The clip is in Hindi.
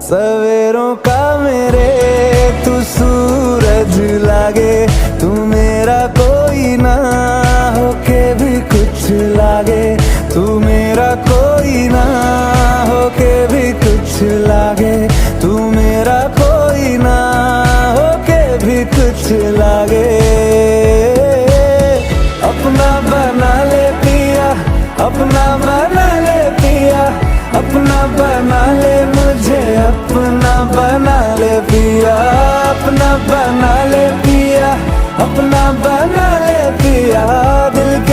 सवेरों का मेरे तू सूरज लागे, तू मेरा कोई ना होके भी कुछ लागे, तू मेरा कोई ना होके भी कुछ लागे, तू मेरा कोई ना होके भी कुछ लागे। अपना बना ले पिया, अपना बना ले पिया, अपना बना ले मुझे, अपना बना ले पिया, अपना बना ले पिया, अपना बना ले पिया। दिल